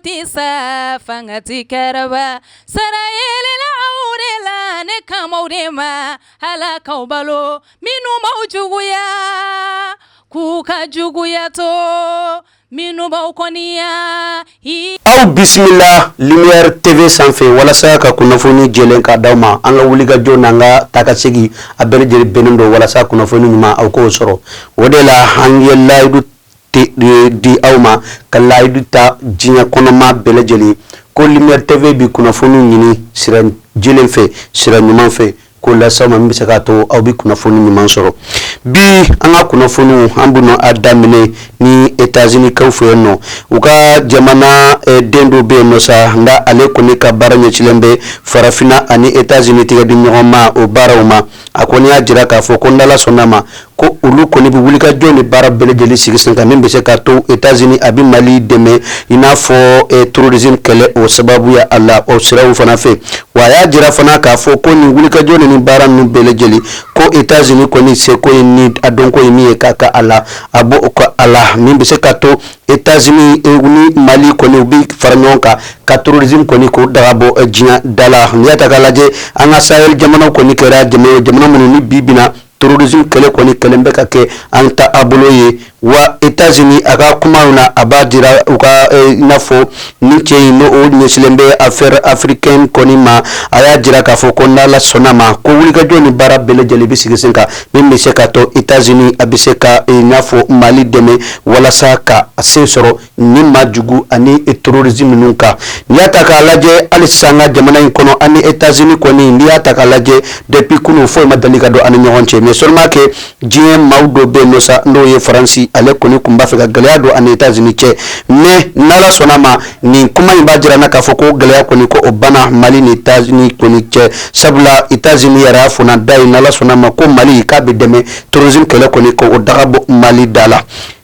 tisa fangati karaba sarayele la aurela ne kamaurema halaka balo minu maujuguya kuka juguya to minu baukoniya aw bismillah lumière tv sanfé wala sa ka kunafoni jelen ka dawma anga wuliga jona nga takasegi abele jeli benendo wala sa kunafoni nyuma aw ko soro wodela hange laydu di awma ka laydu ta jinya konoma bele jeli ko lumière tv bi kunafoni nyini siran jelen fe siran nyuma fe ko la sama mbisa ka to aw bi kunafoni nyuma soro bi anga kunafoni ambuno adamine ni États-Unis kawfeno uka jamana dendo be nosa nda ale koni ka baranya chilembe farafina ani États-Unis tiga di nyoma o barawma akoni ajira ka foko ndala sonama ko ulu koni bi wulika joni bara bele jeli sigisenka membe se ka to États-Unis abi Mali deme ina fo tourism kele o sababu ya Allah o sirawu fana fe wa ya jira fana ka foko ni wulika joni ni bara nu bele jeli ko États-Unis koni se ko ni adonko ni ka Allah abo ko Allah membe se ka to États-Unis ni Mali koni ubi faranyonka ka tourism koni ko dagabo jinya dala nyata kalaje anga Sahel jamana koni kera jamana mununi bibina tourism kele koni kelembe kake anta aboloye wa États-Unis aga kumauna abadira uka nafo niche no o nyeselembe affaire africaine koni ma aya jira ka foko nala sonama ko wulika joni bara bele jeli bisigisenka mimi seka to États-Unis abiseka nafo Mali deme wala saka asesoro ni majugu ani tourism nunka niata ka laje alisanga jamana inkono ani États-Unis koni niata ka laje depuis kunu fo madalika do ani nyonche mais seulement que jien maudo be nosa ndo ye France ale koni kumba feka galeado ani États-Unis che mais nala sonama ni kuma ibajira na kafoko galea koni ko obana Mali ni États-Unis koni che sabla États-Unis yara fona dai nala sonama ko Mali ka be deme tourism kele koni ko odagabo Mali dala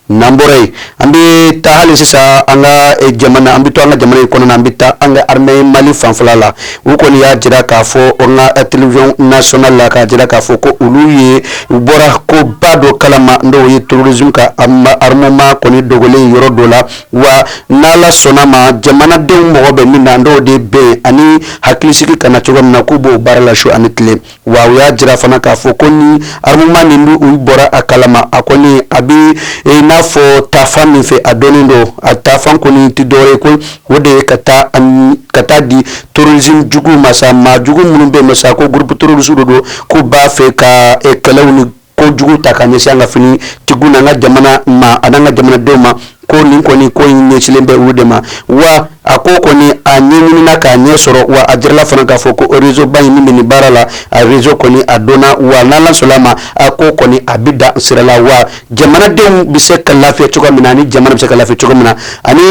nambore ambi ta hali sisa anga jamana ambi to anga jamana kono ambi ta anga armée Mali fanflala uko ni ya jira ka fo onga télévision nationale la ka jira ka fo ko uluye ubora ko bado kalama ndo ye tourisme ka armement koni dogole yoro dola wa nala sonama jamana de mo be minna ndo de be ani haklisiki kana chogam na kubo barala sho anitle wa ya jira fana ka fo koni armement ni ndu ubora akalama akoni abi fo ta femme fe adonindo ta femme koni ti dore ko wode kata di tourisme jugu masa ma jugu munumbe masa ko groupe tourisme do ko ba fe ka kelawni ko jugu takanye sanga fini tiguna nga jamana ma ananga jamana doma ko nin koni ko yin chilembe udema wa akoko ni anyini na ka nyesoro wa ajirla fana ka foko réseau bayi ni barala a réseau koni adona wa nala solama akoko ni abida sirala wa jamana dem biseka lafiya chuko minani jamana biseka lafiya chuko mina ani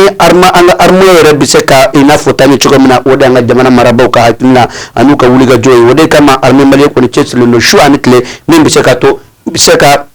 arma yere biseka ina fotani chuko mina wode anga jamana marabau ka hakina anuka wuliga joy wode kama arme mali koni chesle no shu anitle min biseka to biseka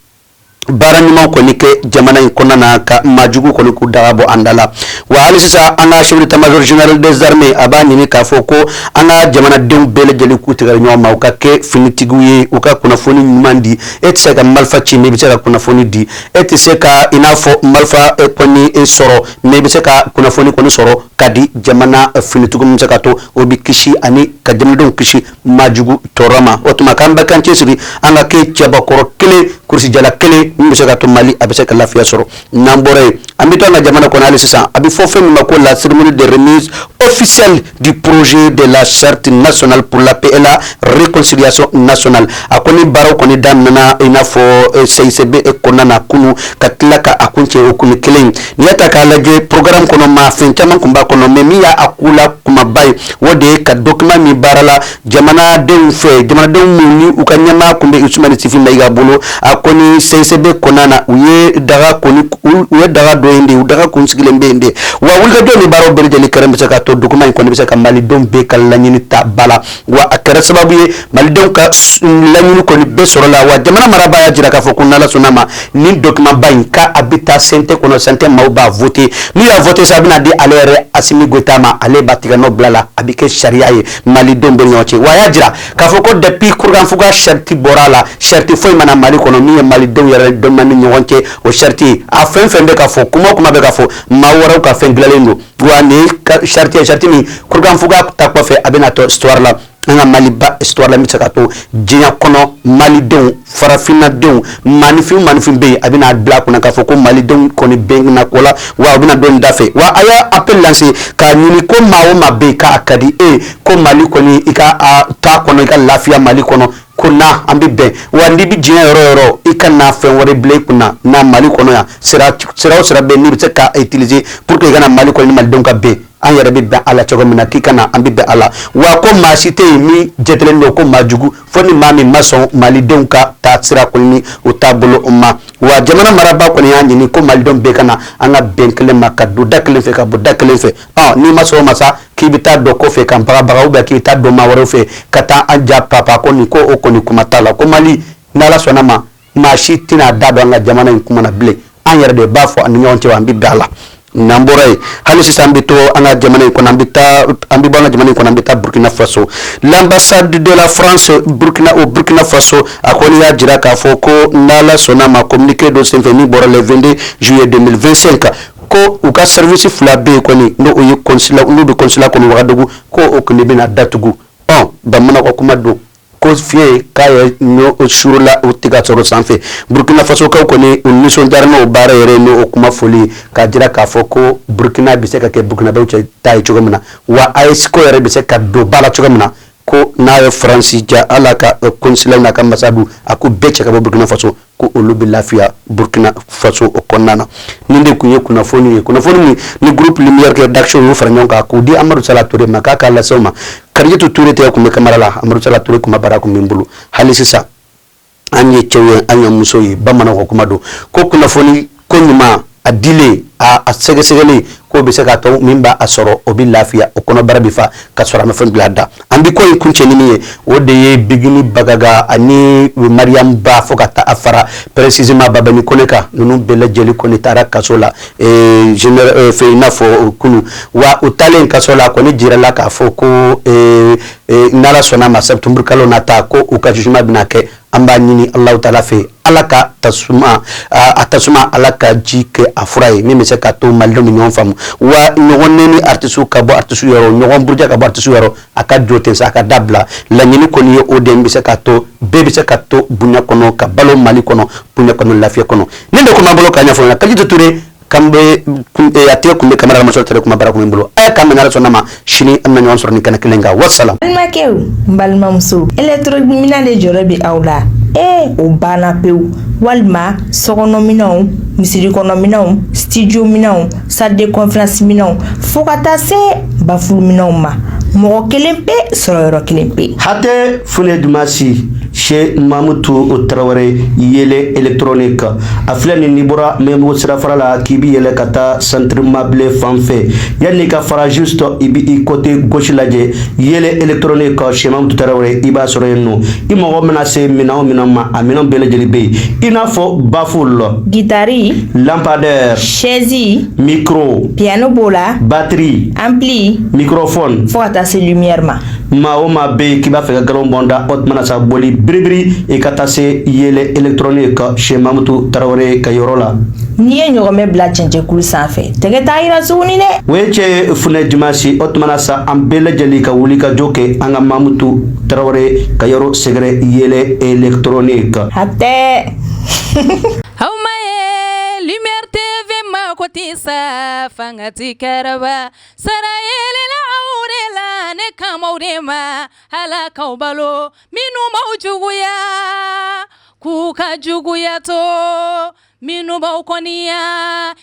baranyuma koni ke jamana ikona na ka majugu koni ku dagabo andala wa hali sisa anga chef d'état-major général des armées abani ni ka foko anga jamana dem bele jeli ku tigar nyoma uka ke finitiguye uka kuna foni nyumandi etseka malfa chini biseka kuna foni di etseka inafo malfa koni soro ne biseka kuna foni koni soro kadi jamana finitigu mseka to obi kishi ani ka jamana don kishi majugu torama otuma kamba kan chesiri anga ke chaba koro kele kursi jala kele mbiseka to Mali abiseka lafiya soro nambore ambito anga jamana kona ali sisa abi fofe mako la cérémonie de remise officielle du projet de la charte nationale pour la paix et la réconciliation nationale akoni baro koni damna inafo CICB e konana kunu katlaka akunche okuni kelen niata ka laje programme kono ma finchama kumba kono memiya akula kuma bay wode ka document mi barala jamana den fe jamana den muni ukanyama kumbe usmani sifi maiga bolo akoni CICB konana uye daga koni uye daga doende udaga kunsigile mbende wa wulga doni baro berjeli karembe saka to document koni bisaka Mali don be kala nyini ta bala wa akara sababu ye Mali don ka lanyini koni be sorola wa jamana maraba ya jira ka fokuna la sunama ni document bayin ka abita sente kono sente mauba voter ni ya voter sabina di alere Assimi Goïta ma ale batiga no blala abike sharia ye Mali don be nyoche wa ya jira ka foko depuis kurgan fuga sharti borala sharti foy mana Mali kono mi Mali don yare don mani nyonche o sharti a fen fen be ka foko mo kuma be ka fo ma waraw ka fen glalendo wa ne charti ni kurgan fuga ta ko fe abena to histoire la nga Mali ba histoire la mi ka to jinya kono Mali don farafina don manifin be abena bla kuna ka fo ko Mali don koni beng na kola wa abena don dafe wa aya appel lancé ka nyini ko mawo mabe ka akadi ko Mali koni ika ta kono ika lafia Mali kono kuna ambibe wandi bi jinya yoro ikana fen wore ble kuna na Mali kono ya sera be ni be ka utiliser pour que gana Mali kono Mali don ka be an yɛrɛ bɛ bɛn ala cogo min na k'i kana an bɛ bɛn ala wa ko maa si tɛ yen min jɛtelen don ko maa jugu fo ni maa min ma sɔn malidenw ka taa sira kɔni o taabolo o ma wa jamana marabaa kɔni y'a ɲini ko malidenw bɛɛ kana an ka bɛn kelen ma ka don da kelen fɛ ka bɔ da kelen fɛ n'i ma sɔn o ma sa k'i bɛ taa dɔ kɔfɛ ka bagabaga ou bien k'i bɛ taa dɔ maa wɛrɛw fɛ ka taa an ja papa ko nin ko o kɔni kuma t'a la ko Mali n'ala sɔnna ma maa si tɛna da don an ka jamana in kuma na bilen an yɛrɛ de b'a fɔ ani ɲɔgɔn cɛ an bɛ bɛn a la Namboray hali sisan bito anga jamana ko nambita ambi bana jamana ko nambita Burkina Faso l'ambassade de la France Burkina Faso akoni ya jira ka foko nala sonama communiqué do senfeni bora le 22 juillet 2025 ko uka service flabe ko ni no oyi consulat no do consulat ko ni wagadugu ko okuni bina datugu bamana ko kuma do ko fie kaya no shurula utiga tsoro sanfe Burkina Faso ka ko ni unison jarno bare yere no kuma foli ka jira ka foko Burkina biseka ke Burkina be tay chogomna wa AES ko yere biseka do bala chogomna ko na France ja alaka consulat na kambasadu aku beche ka Burkina Faso ko olubi lafia Burkina Faso okonnana ninde kunye kuna foni ni groupe lumière que d'action yo franyon ka ko di Amadou Sala Touré makaka la soma karjetu Touré te ko me kamara la Amadou Sala Touré kuma bara ko mimbulu halisi sa anye chewe anya musoyi bamana ko kuma do ko kuna foni ko nyuma adile a segesegele ko be se ka to mimba asoro obi lafia okono barabifa ka sora na fon blada ambi ko kunche ni miye o de ye bigini bagaga ani Mariam Ba fokata afara précisément babani koneka nunu bele jeli konitara kasola général feina fo kunu wa utalen kasola koni jirala ka foko nala sona ma septembre kalo nata ko ukajuma binake amba nini Allah taala fe alaka tasuma atasuma alaka jike afuraye mimi se ka to maldo mi ñon fam wa ñogonne ni artisu ka bo artisu yoro ñogon burja ka bo artisu yoro aka joten sa aka dabla la ñini ko ni o dem bi se ka to bebe se ka to bunya kono ka balo Mali kono bunya kono lafiya kono nende ko mabolo ka ñafo na kaji Touré kambe ate kumbe kamera ma sotere kuma bara kumbulo ay kambe na sonama shini amna ñon sorni kana kilenga wassalam almakew balmamsu electrominale jorobi awla o bana pew walma sokono minaw misiri kono minaw studio minaw salle de conférence minaw fokata se baful minaw ma mo kelempe soro kelempe hate fune dumasi chez Mamutu Traoré yele électronique aflani nibora memo sira farala kibi yele kata centre mable fanfe yani ka fara juste ibi côté gauche laje yele électronique chez Mamutu Traoré iba soro yenno imo menacé minaw minama amina bele jelibe inafo baful guitare lampadaire chaise micro piano bola batterie ampli microphone fota se lumière ma be kiba fe garon bonda otmana sa boli bribri e katase yele électronique chez Mamutu Traoré kayorola niye ñogome bla cence kul sanfé tege tayira suni ne weche fune dimasi otmana sa ambele jeli ka wuli ka joke anga Mamutu Traoré kayoro segre yele électronique hatte hawmaye lumière TV ma ko tisa fangati karaba sarayele la aurela ne kamaurema hala kaubalo minu maujuguya kuka juguya to minu baukoniya